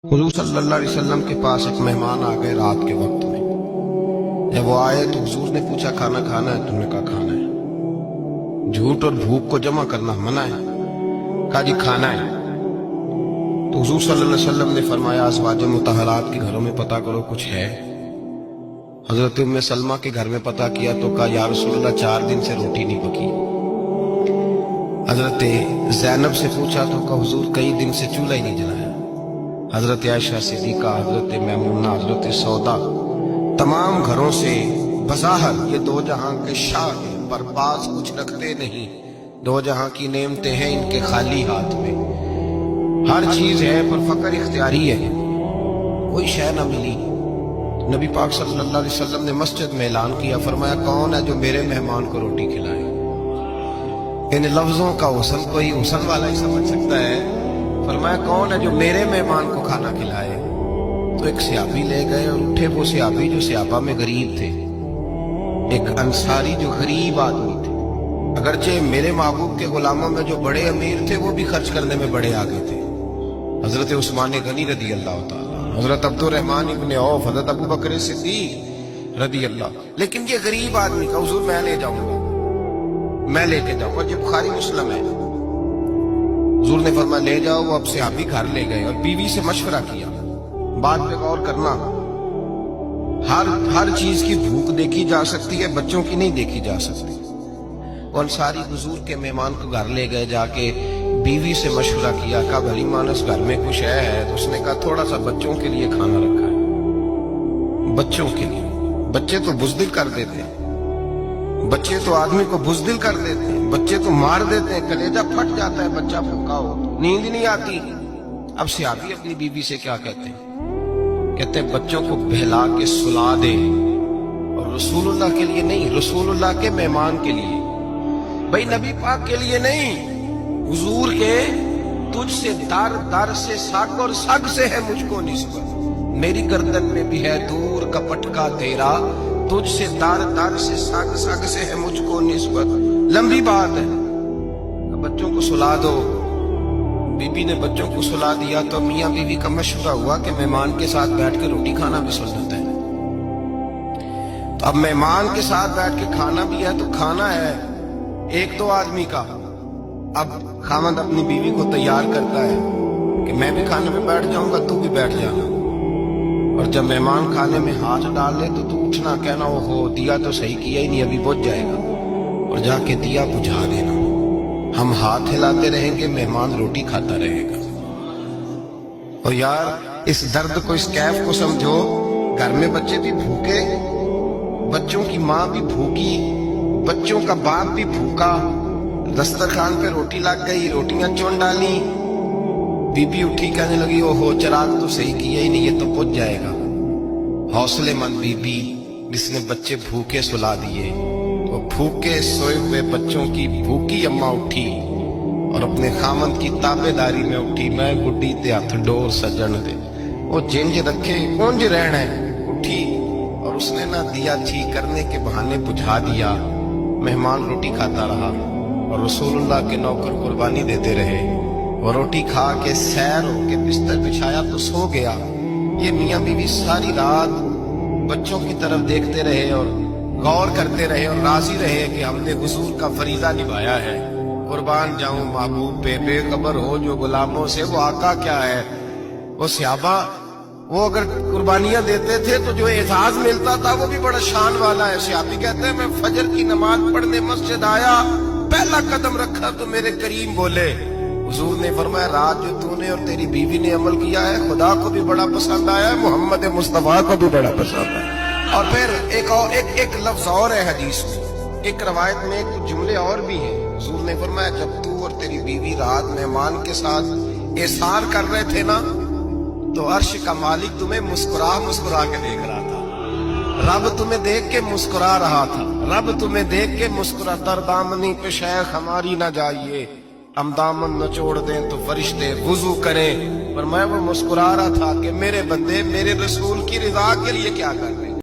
हुजूर सल्लल्लाहु अलैहि वसल्लम के पास एक मेहमान आ गए रात के वक्त में। जब वो आए तो हुजूर ने पूछा खाना खाना है? तुमने कहा खाना है। झूठ और भूख को जमा करना मना है। कहा जी खाना है। तो हुजूर सल्लल्लाहु अलैहि वसल्लम ने फरमाया अज़वाज मुतहरात के घरों में पता करो कुछ है। हजरत उम्मे सलमा के घर में पता किया तो कहा या रसूलल्लाह 4 दिन से रोटी नहीं पकी। हजरत ज़ैनब से पूछा तो कहा हुजूर कई दिन से चूल्हा ही नहीं जलाया। हजरत आयशा सिद्दीका, हजरत मैमूना, हजरत सौदा, तमाम घरों से बज़ाहिर ये दो जहां के शाह हैं, पर पास कुछ रखते नहीं। दो जहां की नेमतें हैं इनके खाली हाथ में। हर चीज है पर फकर इख्तियारी है, कोई शय न मिली। नबी पाक सल्लल्लाहु अलैहि वसल्लम ने मस्जिद में ऐलान किया, फरमाया कौन है जो मेरे मेहमान को रोटी खिलाए। इन लफ्जों का हुस्न कोई हुस्न वाला ही समझ सकता है। फरमाया कौन है जो मेरे मेहमान को खाना खिलाए। तो एक सियाबी ले गए और उठे वो सियाबी जो सियाबा में गरीब थे, एक अंसारी जो गरीब आदमी थे। अगरचे मेरे महबूब के गुलामों में जो बड़े अमीर थे वो भी खर्च करने में बड़े आगे थे। हजरत उस्मान गनी रदी अल्लाह ताला, हजरत अब्दुर्रहमान इब्ने औफ, हजरत अबू बकर सिद्दीक रदी अल्लाह। लेकिन ये गरीब आदमी का हुजूर मैं ले जाऊंगा, मैं लेके जाऊंगा। जो बुखारी मुस्लिम है, हुजूर ने फरमाया ले जाओ। वो अब से आप ही घर ले गए और बीवी से मशवरा किया। बात पे गौर करना, हर चीज की भूख देखी जा सकती है, बच्चों की नहीं देखी जा सकती। वो अंसारी हुजूर के मेहमान को घर ले गए, जाके बीवी से मशवरा किया। कहा भली मानस घर में कुछ है? तो उसने कहा थोड़ा सा बच्चों के लिए खाना रखा है। बच्चों के लिए? बच्चे तो बुज़दिल कर देते हैं, बच्चे तो आदमी को बुज़दिल कर देते हैं, बच्चे तो मार देते हैं, कलेजा फट जाता है बच्चा भूखा हो, नींद नहीं आती। अब सियाबी अपनी बीवी से क्या कहते हैं? कहते हैं बच्चों को बहला के सुला दे, और रसूलुल्लाह के लिए नहीं, रसूलुल्लाह के मेहमान के लिए, भाई नबी पाक के लिए नहीं, हुजूर के तुझसे दर दर से साग और सग से है मुझको निस्बत। मेरी गर्दन में भी है दूर का पटका तेरा, तुझसे दर दर से सग सग से है मुझको निस्बत। लंबी बात है। बच्चों को सुला दो। बीबी ने बच्चों को सुला दिया तो मियाँ बीवी का मशवरा हुआ कि मेहमान के साथ बैठ के रोटी खाना भी सुन्नत है। तो अब मेहमान के साथ बैठ के खाना भी है तो खाना है एक दो आदमी का। अब खामद अपनी बीवी को तैयार करता है कि मैं भी खाने में बैठ जाऊंगा, तू भी बैठ जाना। और जब मेहमान खाने में हाथ डाल ले तो तू उठना, कहना वो हो दिया तो सही किया ही नहीं, अभी बुझ जाएगा, और जाके दिया बुझा देना। हम हाथ हिलाते रहेंगे, मेहमान रोटी खाता रहेगा। और यार इस दर्द को, इस कैफ को समझो। घर में बच्चे भी भूखे, बच्चों की माँ भी भूखी, बच्चों का बाप भी भूखा। दस्तरखान पे रोटी लग गई, रोटियां चुन डाली, बीबी उठी कहने लगी ओहो चिराग तो सही किया ही नहीं, ये तो बुझ जाएगा। हौसलेमंद बीबी जिसने बच्चे भूखे सुला दिए, वो भूखे सोए हुए बच्चों की भूखी अम्मा उठी और अपने खामंद की ताबेदारी में उठी। मैं गुड्डी ते हथ डोर सजन दे, वो जिंज रखे कौन जी रहना है। उठी और उसने ना दिया ठीक करने के बहाने बुझा दिया। मेहमान रोटी खाता रहा और रसूलुल्लाह के नौकर कुर्बानी देते रहे। वो रोटी खा के सैर होके बिस्तर बिछाया तो सो गया। ये मियाँ बीवी सारी रात बच्चों की तरफ देखते रहे और गौर करते रहे और राजी रहे कि हमने हुजूर का फरीजा निभाया है। कुर्बान जाऊं महबूब पे, बेखबर हो जो गुलामों से, वो आका क्या है। वो सहाबा वो अगर कुर्बानियां देते थे तो जो एजाज मिलता था वो भी बड़ा शान वाला है। सहाबी कहते हैं मैं फजर की नमाज पढ़ने मस्जिद आया, पहला कदम रखा तो मेरे करीम बोले, हुजूर ने फरमाया रात जो तूने और तेरी बीवी ने अमल किया है खुदा को भी बड़ा पसंद आया है, मोहम्मद मुस्तफा को भी बड़ा पसंद है। और फिर एक लफ्ज और है हदीस में, एक रवायत में कुछ जुमले और भी हैं। हुजूर ने फरमाया जब तू और तेरी बीवी रात मेहमान के साथ एसार कर रहे थे ना, तो अर्श का मालिक तुम्हें मुस्कुरा मुस्कुरा के देख रहा था। रब तुम्हें देख के मुस्कुरा रहा था, रब तुम्हें देख के मुस्कुरा। तर दामनी पे शेख हमारी ना जाइए, हम दामन न छोड़ दें तो फरिश्ते वुजू करें। पर मैं वो मुस्कुरा रहा था कि मेरे बंदे मेरे रसूल की रिजा के लिए क्या कर रहे हैं।